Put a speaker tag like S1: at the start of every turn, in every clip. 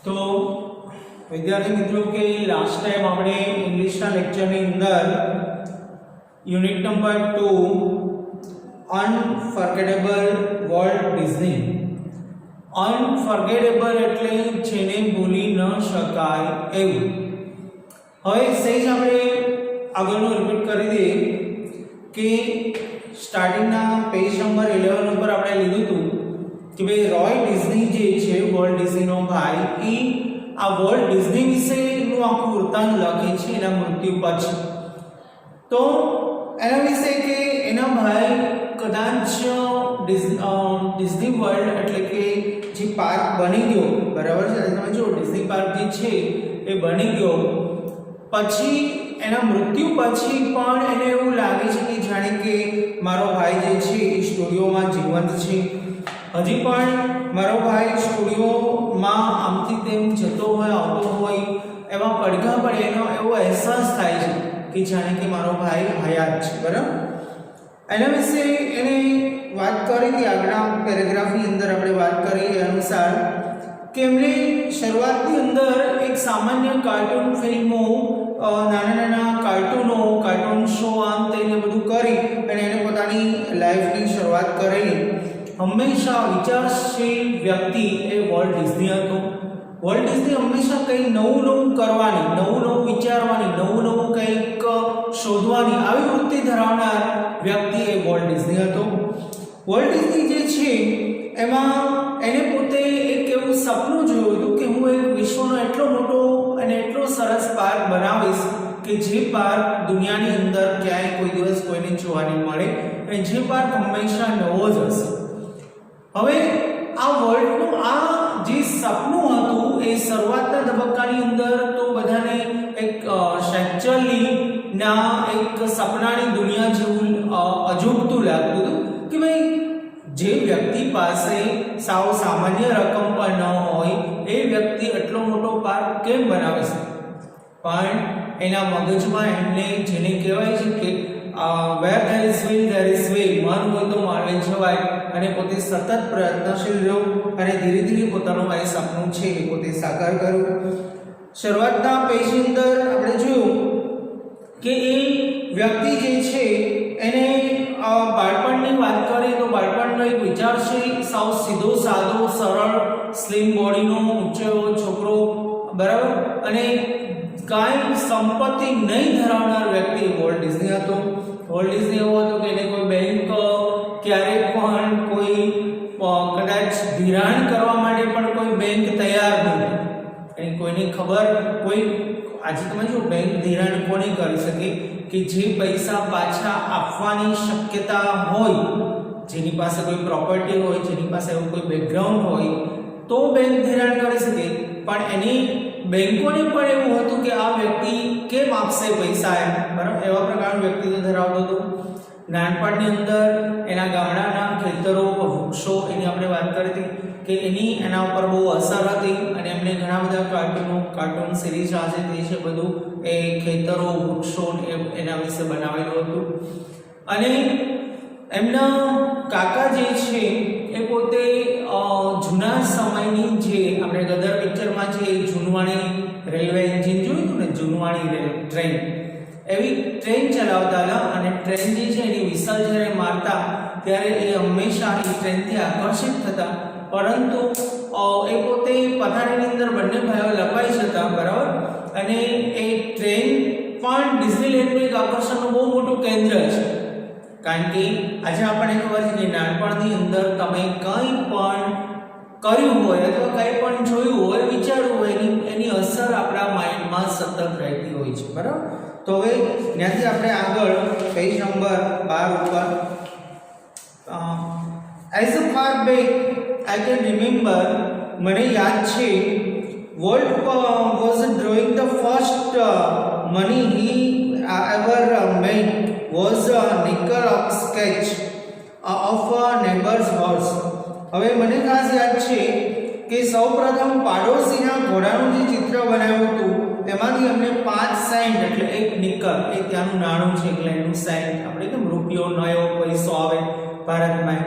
S1: तो विद्यार्थी मित्रों के लास्ट टाइम આપણે ઇંગ્લિશના લેક્ચરની અંદર unit number 2 unforgettable Walt Disney unforgettable એટલે જેને ભૂલી ન શકાય એવું. હવે સહેજ આપણે આગળનું રિપીટ કરી દઈએ કે સ્ટાર્ટિંગના પેજ નંબર 11 ઉપર આપણે લીધું હતું કે ભાઈ રોય ડિઝની જે છે વોલ્ટ ડિઝનીનો ભાઈ એ આ વોલ્ટ ડિઝની વિશેનું આખું વૃત્તાંત લખે છે એના મૃત્યુ પછી. તો એના વિશે કે એના ભાઈ કદાચ ડિઝની વર્લ્ડ એટલે કે જે પાર્ક બની ગયો, બરાબર છે, તમે જો ડિઝની પાર્ક જે છે એ બની ગયો પછી એના મૃત્યુ પછી પણ એને એવું લાગે છે કે જાણે કે મારો ભાઈ જે છે એ સ્ટુડિયોમાં જીવંત છે, હજી પણ મારો ભાઈ સ્ટુડિયોમાં આમથી તેમ જતો હોય આવતો હોય એમાં પડઘા પડે એનો એવો અહેસાસ થાય છે કે જાણે કે મારો ભાઈ હયાત છે. બરાબર, એના વિશે એને વાત કરી હતી આગળના પેરેગ્રાફની અંદર આપણે વાત કરી એ અનુસાર કે એમણે શરૂઆતની અંદર એક સામાન્ય કાર્ટૂન ફિલ્મો, નાના નાના કાર્ટૂન શો આમ તેને બધું કરી અને એને પોતાની લાઈફની શરૂઆત કરેલી. હંમેશા વિચારશીલ વ્યક્તિ એ વોલ્ટ ડિઝની હતો. વોલ્ટ ડિઝની હંમેશા કંઈક નવું કરવાની, નવું વિચારવાની, નવું કંઈક શોધવાની આવી વૃત્તિ ધરાવનાર વ્યક્તિ એ વોલ્ટ ડિઝની હતો. વોલ્ટ ડિઝની જે છે એમાં એને પોતે એક એવું સપનું જોયું હતું કે હું એક વિશ્વનો એટલો મોટો અને એટલો સરસ પાર્ક બનાવીશ કે જે પાર્ક દુનિયાની અંદર ક્યાંય કોઈ દિવસ કોઈને જોવા નહીં મળે અને જે પાર્ક હંમેશા નવો જ હશે. હવે આ વર્લ્ડનું આ જે સપનું હતું એ શરૂઆતના તબક્કાની અંદર તો બધાને એક શેચરલીના એક સપનાની દુનિયા જેવું અજુગતું લાગતું હતું કે ભાઈ જે વ્યક્તિ પાસે સાવ સામાન્ય રકમ પણ ન હોય એ વ્યક્તિ એટલો મોટો પાર્ક કેમ બનાવે છે. પણ એના મગજમાં એમને જેને કહેવાય છે કે where there is will there is way, મન હોય તો માર્ગે જવાય, અને પોતે સતત પ્રયત્નશીલ રહ્યો અને ધીરે ધીરે પોતાનું આ સપનું છે એ પોતે સાકાર કર્યું. શરૂઆતના પેજની અંદર આપણે જોયું કે એ વ્યક્તિ જે છે એને બાળપણની વાત કરીએ તો બાળપણનો એક વિચારશીલ, સાવ સીધો સાદો સરળ સ્લિમ બોડીનો ઊંચો છોકરો, બરાબર, અને કાંઈ સંપત્તિ નહીં ધરાવનાર વ્યક્તિ વોલ્ટ ડિઝની હતો. વોલ્ટ ડિઝની એવો હતો કે એને કોઈ બેંક ક્યારેય પણ કોઈ કદાચ ધિરાણ કરવા માટે પણ કોઈ બેંક તૈયાર નહોતી. એની કોઈને ખબર, કોઈ આજે તમે જો બેંક ધિરાણ કોને કરી શકે કે જે પૈસા પાછા આપવાની શક્યતા હોય, જેની પાસે કોઈ પ્રોપર્ટી હોય, જેની પાસે એવું કોઈ બેકગ્રાઉન્ડ હોય તો બેંક ધિરાણ કરી શકે. પણ એની બેંકોને પણ એવું હતું કે આ વ્યક્તિ કેમ આપશે પૈસા એમ, બરાબર, એવા પ્રકારનું વ્યક્તિત્વ ધરાવતો હતો. નાનપણની અંદર એના ગામડાના ખેતરો, વૃક્ષો એની આપણે વાત કરી હતી કે એની એના ઉપર બહુ અસર હતી અને એમને ઘણા બધા કાર્ટૂન સિરીઝ આજે તે છે બધું એ ખેતરો, વૃક્ષો એના વિશે બનાવેલું હતું. અને એમના કાકા જે છે એ પોતે જૂના સમયની જે આપણે ગદર પિક્ચરમાં જે જૂનવાણી રેલવે એન્જિન જોયું હતું ને, જૂનવાણી ટ્રેન, એવી ટ્રેન ચલાવતા હતા અને ટ્રેન જે છે એની વિસલ જ્યારે મારતા ત્યારે એ હંમેશા એ ટ્રેનથી આકર્ષિત થતા. પરંતુ એ પોતે પથારીની અંદર બંને ભાઈઓ લપાઈ જતા, બરાબર, અને એ ટ્રેન પણ ડિઝનીલેન્ડનું એક આકર્ષણનું બહુ મોટું કેન્દ્ર છે. કારણ કે આજે આપણને ખબર છે કે નાનપણની અંદર તમે કંઈ પણ કર્યું હોય અથવા કંઈ પણ જોયું હોય, વિચાર્યું હોય, એની અસર આપણા માઇન્ડમાં સતત રહેતી હોય છે, બરાબર. તો હવે ત્યાંથી આપણે આગળ પેજ નંબર 12 ઉપર as a far back I can remember, મને યાદ છે, volt was drawing the first money he ever made was a nickel of sketch of a neighbor's horse. હવે મને ખાસ યાદ છે કે સૌપ્રથમ પાડોશીના ઘોડાનું જે ચિત્ર બનાવ્યું હતું એમાંથી અમને 5 સેન્ટ એટલે એક નિકલ, એ ત્યાંનું નાણું છે એટલે એનું સેન્ટ, આપણે કેમ રૂપિયો નયો પૈસો આવે ભારતમાં,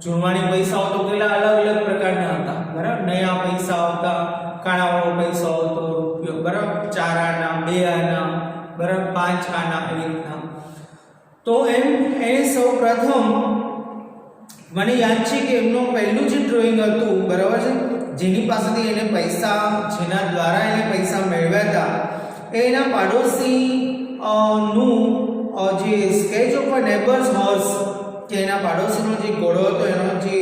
S1: જૂનવાણી પૈસાઓ તો કેટલા અલગ અલગ પ્રકારના હતા, બરાબર, નયા પૈસા આવતા, કાણાવાળો પૈસો તો રૂપિયો, બરાબર, 4 આના, 2 આના, બરાબર, 5 આના, એવી રીતના. તો એ સૌ પ્રથમ મને યાદ છે કે એમનું પહેલું જે ડ્રોઈંગ હતું, બરાબર છે, જેની પાસેથી એને પૈસા, જેના દ્વારા એને પૈસા મેળવ્યા હતા, એના પાડોશી નું જે sketch of a neighbours horse, કે એના પાડોશીનો જે ઘોડો હતો એનો જે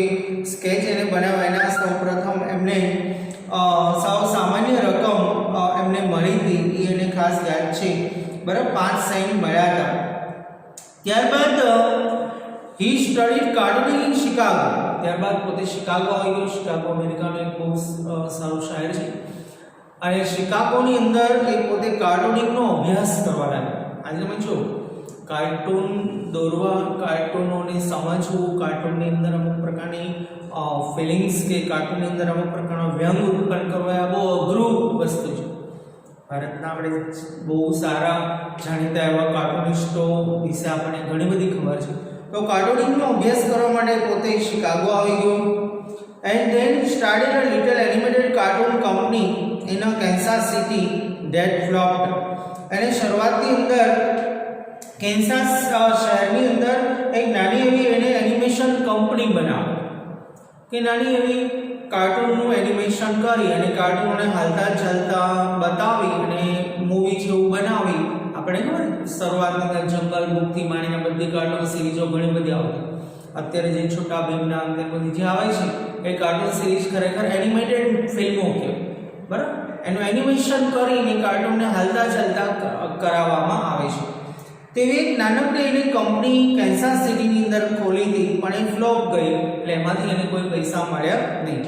S1: સ્કેચ એને બનાવ્યા, એના સૌપ્રથમ એમને સાવ સામાન્ય રકમ એમને મળી હતી, એ એને ખાસ યાદ છે, બરાબર, 5 સેન્ટ મળ્યા હતા. ત્યારબાદ he studied gardening in Chicago. ત્યારબાદ પોતે શિકાગો આવી ગયો. શિકાગો અમેરિકાનો એક બહુ સારું શહેર છે, અને શિકાગોની અંદર એ પોતે કાર્ટૂનિંગનો અભ્યાસ કરવા લાગ્યો. આજે તમે જો કાર્ટૂન દોરવા, કાર્ટૂનોને સમજવું, કાર્ટૂનની અંદર અમુક પ્રકારની ફિલિંગ્સ કે કાર્ટૂનની અંદર અમુક પ્રકારનો વ્યંગ ઉત્પન્ન કરવો એ બહુ અઘરું વસ્તુ છે. ભારતના આપણે બહુ સારા જાણીતા એવા કાર્ટૂનિસ્ટો વિશે આપણને ઘણી બધી ખબર છે. તો કાર્ટૂનિંગનો અભ્યાસ કરવા માટે પોતે શિકાગો આવી ગયો. And then started a little animated cartoon company in a Kansas City that flopped. અને શરૂઆતની અંદર કેન્સાસ શહેરની અંદર એક નાની એવી એને એનિમેશન કંપની બનાવી, કે નાની એવી કાર્ટૂનનું એનિમેશન કરી અને કાર્ટૂનોને હાલતા ચાલતા બતાવી અને મૂવી જેવું બનાવી. આપણે ખબર શરૂઆતની અંદર જંગલ બુકથી માંડીને બધી કાર્ટૂન સિરીઝો ઘણી બધી આવતી. અત્યારે જે છોટા ભીમના અંતે બધી જે આવે છે એ કાર્ટૂન સિરીઝ ખરેખર એનિમેટેડ ફિલ્મો કહેવાય, બરાબર. એનું એનિમેશન કરીને કાર્ટૂનને હાલતા ચાલતા કરાવવામાં આવે છે. તેવી એક નાનકડી એની કંપની કેન્સાસ સિટીની અંદર ખોલી હતી, પણ એ ફ્લોપ ગઈ, એટલે એમાંથી એને કોઈ પૈસા મળ્યા નહીં.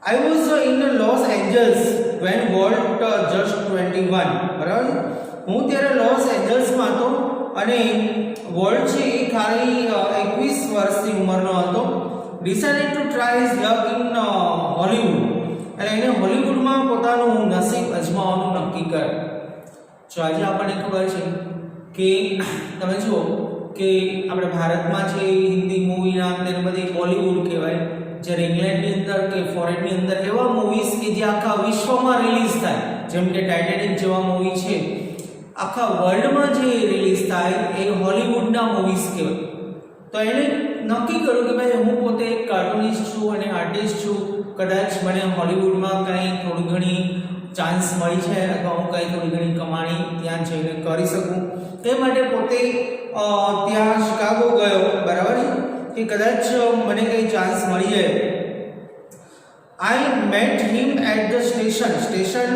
S1: I was in Los Angeles when Walt just 21. બરાબર, હું ત્યારે લોસ એન્જલ્સમાં હતો અને વોલ્ટ છે એ ખાલી 21 વર્ષની ઉંમરનો હતો. Decided to try his luck in Hollywood. એટલે એને હોલિવૂડમાં પોતાનું નસીબ અજમાવવાનું નક્કી કર્યું. જો આજે આપણને ખબર છે કે તમે જુઓ કે આપણે ભારતમાં છે હિન્દી મૂવીના અંદર બધી બોલિવૂડ કહેવાય, જ્યારે ઇંગ્લેન્ડની અંદર કે ફોરેનની અંદર એવા મૂવીઝ કે જે આખા વિશ્વમાં રિલીઝ થાય, જેમ કે ટાઇટેનિક જેવા મૂવી છે, આખા વર્લ્ડમાં જે રિલીઝ થાય એ હોલિવૂડના મૂવીઝ કહેવાય. તો એણે નક્કી કર્યું કે ભાઈ હું પોતે એક કાર્ટૂનિસ્ટ છું અને આર્ટિસ્ટ છું, કદાચ મને હોલિવૂડમાં કંઈ થોડી ઘણી ચાન્સ મળી છે અથવા હું કંઈ થોડી ઘણી કમાણી ત્યાં જઈને કરી શકું. તે માટે પોતે ત્યાં શિકાગો ગયો, બરાબર છે, કે કદાચ મને કંઈ ચાન્સ મળી જાય. I met him at the station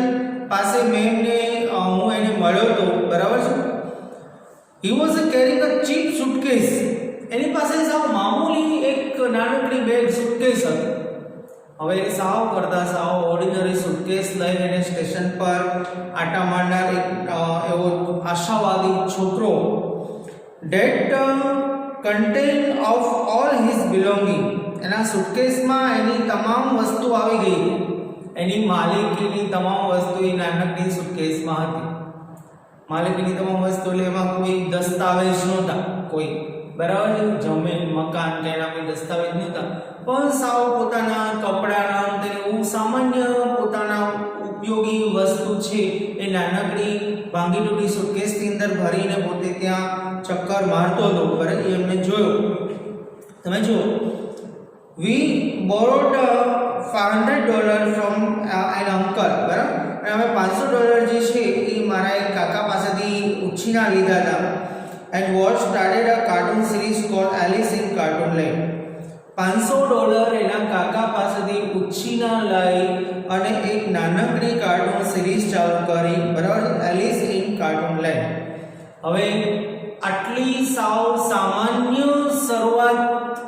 S1: પાસે હું એને મળ્યો હતો, બરાબર છે. He was carrying a cheap suitcase. એની પાસે સાવ મામૂલી એક નાનકડી બેગ સુટકેસ હતી. હવે સાવ કરતા સાવ ઓર્ડિનરી સુટકેસ લઈને એને સ્ટેશન પર આટા મારનાર એક એવો આશાવાદી છોકરો, that contain of all his belonging. એના સુટકેસમાં એની તમામ વસ્તુ આવી ગઈ. એની માલિકીની તમામ વસ્તુ એ નાનકડી સુટકેસમાં હતી. માલિકીની તમામ વસ્તુ એટલે એમાં કોઈ દસ્તાવેજ નહોતા, કોઈ, બરાબર, જમીન મકાન કે એના કોઈ દસ્તાવેજ નહોતા, પણ સાવ પોતાના કપડાના અને એવું સામાન્ય પોતાના ઉપયોગી વસ્તુ છે એ નાનકડી ભાંગી તૂટી સુટકેસની અંદર ભરીને પોતે ત્યાં ચક્કર મારતો હતો. બરાબર, એ એમને જોયો. તમે જુઓ, વી બોરોડ $500 ફ્રોમ એન અંકલ. બરાબર, અને અમે $500 જે છે એ મારા એક કાકા પાસેથી ઉછીના લીધા હતા. And Walt started a cartoon series called Alice in Cartoonland. $500 એના કાકા પાસેથી ઉછીના લઈ અને એક નાનકડી કાર્ટૂન સિરીઝ ચાલુ કરી, બરાબર, એલિસ ઇન કાર્ટૂનલેન્ડ. હવે આટલી સાવ સામાન્ય શરૂઆત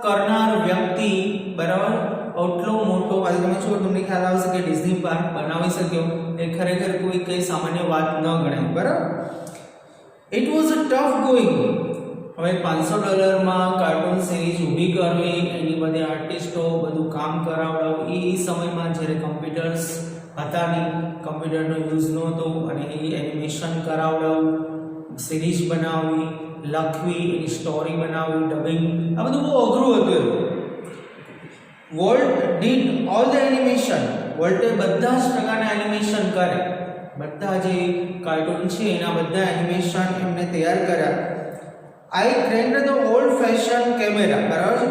S1: કરનાર વ્યક્તિ, બરાબર, આટલો મોટો, આજે તમે જો તમને ખ્યાલ આવશે કે ડિઝની પાર્ક બનાવી શક્યો એ ખરેખર કોઈ કઈ સામાન્ય વાત ન ગણાય, બરાબર. It was a tough going. હવે $500 કાર્ટૂન સિરીઝ ઊભી કરવી, એની બધી આર્ટિસ્ટો બધું કામ કરાવડાવું, એ સમયમાં જ્યારે કમ્પ્યુટર્સ હતા નહીં, કમ્પ્યુટરનો યુઝ નહોતો, અને એ એનિમેશન કરાવડાવું, સિરીઝ બનાવવી, લખવી, એની સ્ટોરી બનાવવી, ડબિંગ, આ બધું બહુ અઘરું હતું. Walt did all the animation વોલ્ટે બધા જ પ્રકારના એનિમેશન કરે, બધા જે કાર્ટૂન છે એના બધા એનિમેશન એમને તૈયાર કર્યા. I trained the old fashion camera, બરાબર છે.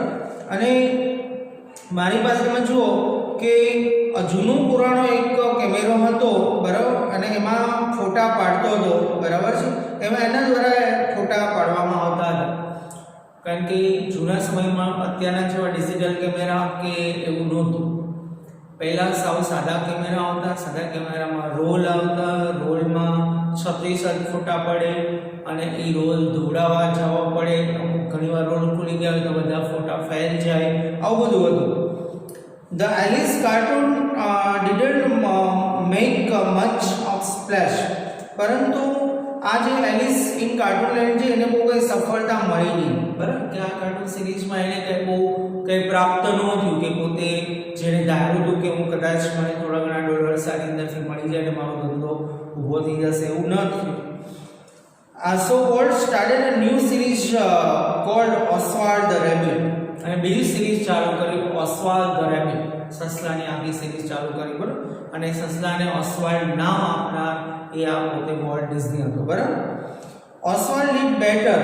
S1: અને મારી પાસે તમે જુઓ કે જૂનો પુરાણો એક કેમેરો હતો, બરાબર, અને એમાં ફોટા પાડતો હતો, બરાબર છે. એમાં એના દ્વારા ફોટા પાડવામાં આવતા હતા, કારણ કે જૂના સમયમાં અત્યારના જેવા ડિજિટલ કેમેરા કે એવું નહોતું. પહેલાં સાવ સાદા કેમેરા આવતા, સાદા કેમેરામાં રોલ આવતા, રોલમાં 36 ફોટા પડે અને એ રોલ દોડાવવા જવા પડે. અમુક ઘણીવાર રોલ ખુલી ગયા હોય તો બધા ફોટા ફેલ જાય, આવું બધું હતું. The Alice cartoon didn't make much of splash, પરંતુ આ જે એલિસ ઇન કાર્ટૂન લેન્ડ છે એને બહુ કંઈ સફળતા મળી નહીં, બરાબર, કે આ કાર્ટૂન સિરીઝમાં એને કંઈ પ્રાપ્ત ન થયું, કે પોતે જેને ધાર્યું હતું કે હું કદાચ મને થોડા ઘણા ડોલર્સ આની અંદરથી મળી જાય અને મારો ધંધો ઊભો થઈ જશે, એવું ન થયું. So Walt started a new series called Oswald the Rabbit, અને બીજી સિરીઝ ચાલુ કરી ઓસ્વાલ્ડ ધ રેબિટ, સસલાની આખી સિરીઝ ચાલુ કરી, બરાબર. અને સસલાને ઓસ્વાલ્ડ નામ આપનાર એ આ પોતે વોલ્ટ ડિઝની હતો, બરાબર. ઓસ્વાલ્ડ ડીડ બેટર,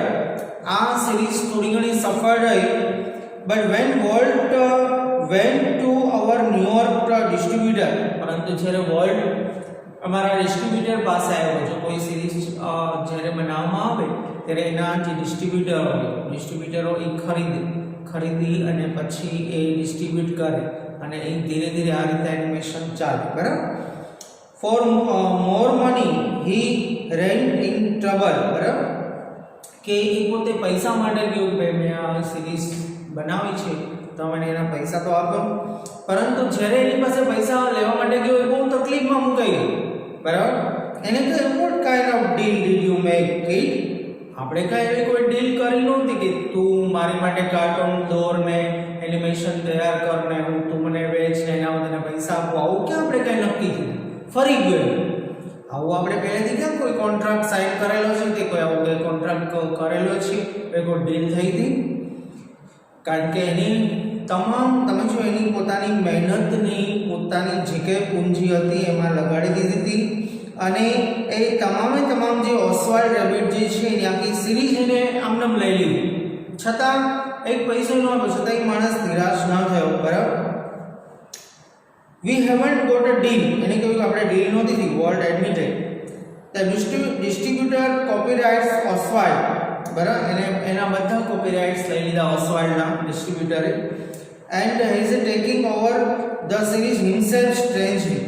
S1: આ સિરીઝ થોડી ઘણી સફળ રહી. But when volt went to our New York distributor, પરંતુ જ્યારે વોલ્ટ અમારા ડિસ્ટ્રીબ્યુટર પાસે આવ્યો, જો કોઈ સિરીઝ જ્યારે બનાવવામાં આવે ત્યારે એના જે ડિસ્ટ્રીબ્યુટર હોય, ડિસ્ટ્રીબ્યુટરો એ ખરીદી અને પછી એ ડિસ્ટ્રીબ્યુટ કરે અને એ ધીરે ધીરે આ રીતે એનિમેશન ચાલે, બરાબર. For more money he rain in trouble, બરાબર, કે એ પોતે પૈસા માટે કહ્યું કે મેં આ સિરીઝ બનાવી છે તો મને એના પૈસા તો આપો. પરંતુ જ્યારે એની પાસે પૈસા લેવા માટે ગયો એ બહુ તકલીફમાં મુકાઈ ગયો, બરાબર. એને કહ્યું what kind of deal did you make kid, આપણે કાંઈ એવી કોઈ ડીલ કરી નહોતી કે તું મારી માટે કાર્ટૂન દોર ને એનિમેશન તૈયાર કર ને તું મને વેચ ને એના મને પૈસા આપો, આવું ક્યાં આપણે કાંઈ નક્કી થયું, ફરી ગયું આવું. આપણે પહેલેથી ક્યાં કોઈ કોન્ટ્રાક્ટ સાઇન કરેલો છે કે કોઈ આવો કોઈ કોન્ટ્રાક્ટ કરેલો છે, કોઈ ડીલ થઈ હતી? કારણ કે એની તમામ તમે જો એની પોતાની મહેનતની પોતાની જે કંઈ પૂંજી હતી એમાં લગાડી દીધી હતી, અને એ તમામે તમામ જે ઓસ્વાલ્ડ રેબિટ જે છે એની આખી સિરીઝ એને આમનામ લઈ લીધી, છતાં એક પૈસો ન આવ્યો, છતાં એક માણસ નિરાશ ન થયો, બરાબર. We haven't got a deal, એને કહ્યું કે આપણે ડીલ નહોતી થઈ. Walt admitted the distributor copyrights Oswald, બરાબર, એના બધા કોપીરાઇટ્સ લઈ લીધા ઓસ્વાલ્ડના ડિસ્ટ્રીબ્યુટરે. And he is taking over the series himself strangely,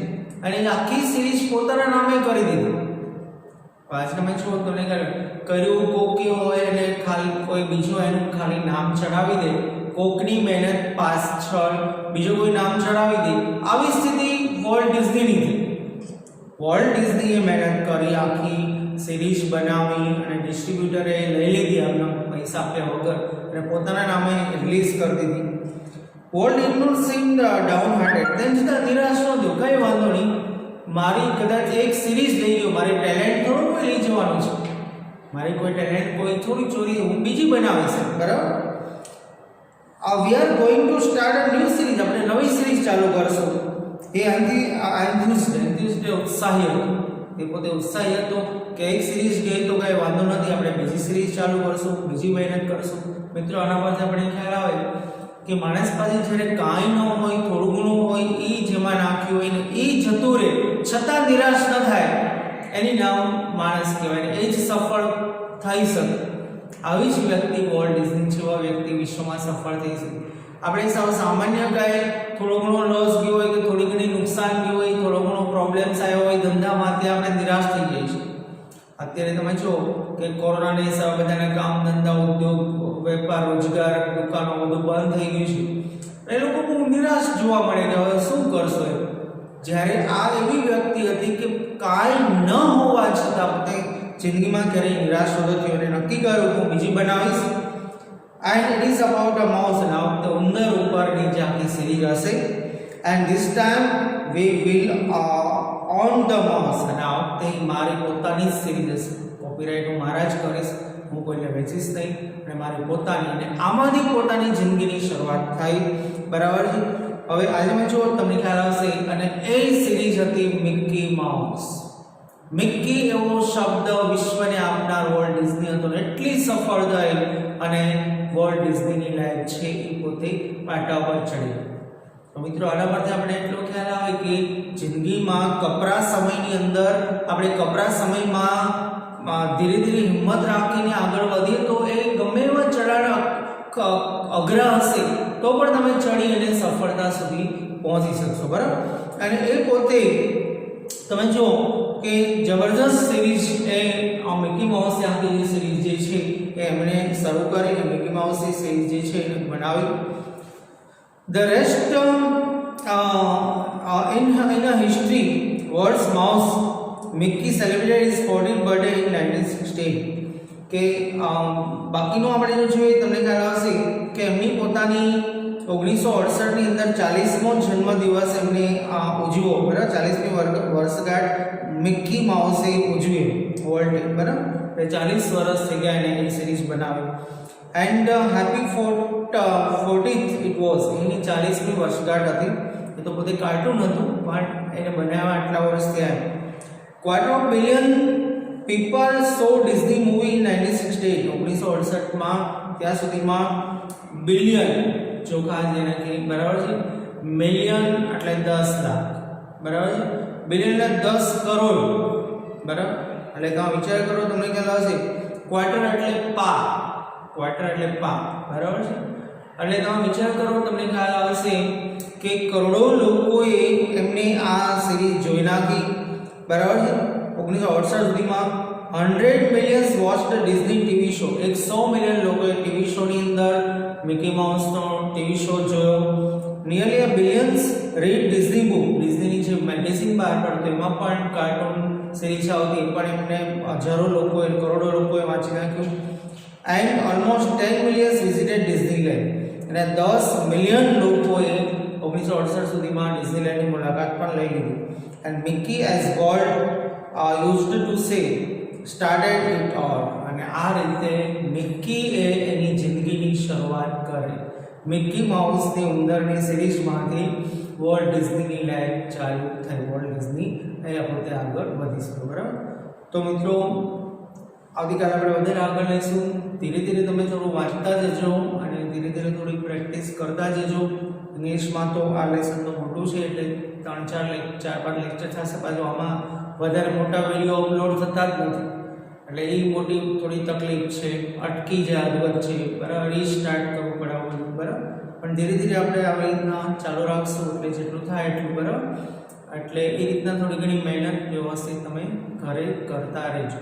S1: અને આખી સિરીઝ પોતાના નામે કરી દીધી. પાછળમાં જો તો ને કર્યું કોકે હોય અને ખાલી કોઈ બીજો એનું ખાલી નામ ચડાવી દે, કોકની મહેનત પાછળ બીજો કોઈ નામ ચડાવી દે, આવી સ્થિતિ વોલ્ટ ડિઝનીની થઈ. વોલ્ટ ડિઝનીએ મહેનત કરી, આખી સિરીઝ બનાવી અને ડિસ્ટ્રીબ્યુટરે લઈ લીધી એમના પૈસા આપ્યા વગર અને પોતાના નામે રિલીઝ કરી દીધી. Walt did not seem downhearted, તેમ છતાં નિરાશ ન થયો, કંઈ વાંધો નહીં, મારી કદાચ એક સિરીઝ લઈ ગયો, મારે ટેલેન્ટ થોડું કોઈ લઈ જવાનું છે, મારી કોઈ ટેલેન્ટ કોઈ થોડી ચોરી હું બીજી બનાવીશ, બરાબર. We are going to start a new series, આપણે નવી સિરીઝ ચાલુ કરશું. એ એન્થ્યુઝ ઉત્સાહી હતો, એ પોતે ઉત્સાહી હતો કે એક સિરીઝ ગઈ તો કાંઈ વાંધો નથી, આપણે બીજી સિરીઝ ચાલુ કરશું, બીજી મહેનત કરશું. મિત્રો, આના પરથી આપણે ખ્યાલ આવે કે માણસ પાસે જ્યારે કાંઈ ન હોય, થોડું ઘણું હોય, એ જેમાં નાખ્યું હોય ને એ જતું રહે છતાં નિરાશ ન થાય, એની નામ માણસ કહેવાય, એ જ સફળ થઈ શકે. આવી જ વ્યક્તિ વોલ્ટ ડિઝની જેવા વ્યક્તિ વિશ્વમાં સફળ થઈ શકે. આપણે સૌ સામાન્ય કાંઈ થોડો ઘણો લોસ ગયો હોય કે થોડી ઘણી નુકસાન ગયું હોય, થોડો ઘણો પ્રોબ્લેમ્સ આવ્યો હોય ધંધામાં, ત્યાં આપણે નિરાશ થઈ જઈએ છીએ. અત્યારે તમે જુઓ કે કોરોનાના હિસાબે બધાના કામ ધંધા ઉદ્યોગ વેપાર રોજગાર દુકાનો બધું બંધ થઈ ગયું છે, એ લોકો બહુ નિરાશ જોવા મળે કે હવે શું કરશો એમ. જ્યારે આ એવી વ્યક્તિ હતી કે કાંઈ ન હોવા છતાં પોતે જિંદગીમાં ક્યારેય નિરાશ નહોતો થયો અને નક્કી કર્યું હું બીજી બનાવીશ. And it is about a mouse, અને આ વખતે ઉંદર ઉપરની જે આખી સિરીઝ હશે. And this time we will on the mouse, અને આ વખતે મારી પોતાની જ સિરીઝ હશે, કોપીરાઇટ હું મારા જ કરીશ, હું કોઈને વેચીશ નહીં, અને મારી પોતાની, અને આમાંથી પોતાની જિંદગીની શરૂઆત થઈ, બરાબર છે. હવે આજે તમે જો તમને ખ્યાલ આવશે અને એ સિરીઝ હતી મિકી માઉસ. મિકી એવો શબ્દ વિશ્વને આપનાર વોલ્ટ ડિઝની હતો ને એટલી સફળ થઈ અને વોલ્ટ ડિઝનીની લાઈફ છે એ પોતે પાટા પર ચડી. તો મિત્રો આના પરથી આપણે એટલો ખ્યાલ આવે કે જિંદગીમાં કપરા સમયની અંદર આપણે કપરા સમયમાં ધીરે ધીરે હિંમત રાખીને આગળ વધીએ તો એ ગમે એવા ચઢાણ અઘરા હશે તો પણ તમે ચડી અને સફળતા સુધી પહોંચી શકશો. બરાબર. અને એ પોતે તમે જો કે જબરદસ્ત સિરીઝ એ મિકી માઉસ આખી જે સિરીઝ જે છે એ એમણે શરૂ કરી અને મિકી માઉસ એ સિરીઝ જે છે એને બનાવી. The rest in a history, world's mouse Mickey celebrated his 40th birthday in 1916. કે બાકીનું આપણે જો જોઈએ તમને ખ્યાલ આવશે કે એમની પોતાની 1968 ની અંદર 40મો જન્મદિવસ એમને ઉજવ્યો. બરાબર. 40મી વર્ષગાંઠ મિકી માઉસે ઉજવી વોલ્ટે. બરાબર. 40 વર્ષ થઈ ગયા એને એક સિરીઝ બનાવી. And happy 40th it was. એની 40મી વર્ષગાંઠ હતી. એ તો પોતે કાર્ટૂન હતું પણ એને બનાવ્યા આટલા વર્ષ થયા. $250 million people saw Disney movie in 1968. 1968 માં ત્યાં સુધીમાં બિલિયન ચોખા જેને કે બરાબર છે. મિલિયન એટલે 10 લાખ. બરાબર છે. બિલિયન એટલે 10 કરોડ. બરાબર. એટલે તમે વિચાર કરો તમને ખ્યાલ આવશે. ક્વાર્ટર એટલે પા. ક્વાર્ટર એટલે પા. બરાબર છે. એટલે તમે વિચાર કરો તમને ખ્યાલ આવશે કે કરોડો લોકોએ એમને આ સિરીઝ જોઈ નાખી. બરાબર છે. 1968 સુધીમાં 100 million watched Disney TV show. 100 million લોકોએ ટીવી શો ની અંદર Mickey mouse no TV show જોયો. Nearly a billions read Disney book. ડિઝનીની જે મેગેઝિન બહાર પડતો એમાં પણ કાર્ટૂન સિરીઝ આવતી પણ એમને હજારો લોકોએ કરોડો લોકોએ વાંચી નાખ્યું. And almost 10 million visited Disneyland. અને 10 મિલિયન લોકોએ 1968 સુધીમાં ડિઝનીલેન્ડની મુલાકાત પણ લઈ લીધી. And Mickey as God used to say started it all. અને આ રીતે મિકી એ એની જિંદગીની શરૂઆત કરી. મિકી માઉસની ઉંદરની સિરીઝમાંથી વોલ્ટ ડિઝનીની લાઈફ ચાલુ થઈ. વોલ્ટ ડિઝની અહીંયા પોતે આગળ વધી શકે. બરાબર. તો મિત્રો આવતીકાલે આપણે વધારે આગળ લઈશું. ધીરે ધીરે તમે થોડું વાંચતા જજો અને ધીરે ધીરે થોડી પ્રેક્ટિસ કરતા જજો. ઇંગ્લિશમાં તો આ લેસન તો મોટું છે એટલે 3-4 લેક્ચર થશે. પાછું આમાં વધારે મોટા વિડીયો અપલોડ થતા જ નથી એટલે એ મોટી થોડી તકલીફ છે. અટકી જાય વચ્ચે. બરાબર. રીસ્ટાર્ટ કરવું પડે બધું. બરાબર. પણ ધીરે ધીરે આપણે આવી રીતના ચાલુ રાખશું એટલે જેટલું થાય એટલું. બરાબર. એટલે એ રીતના થોડી ઘણી મહેનત વ્યવસ્થિત તમે ઘરે કરતા રહેજો.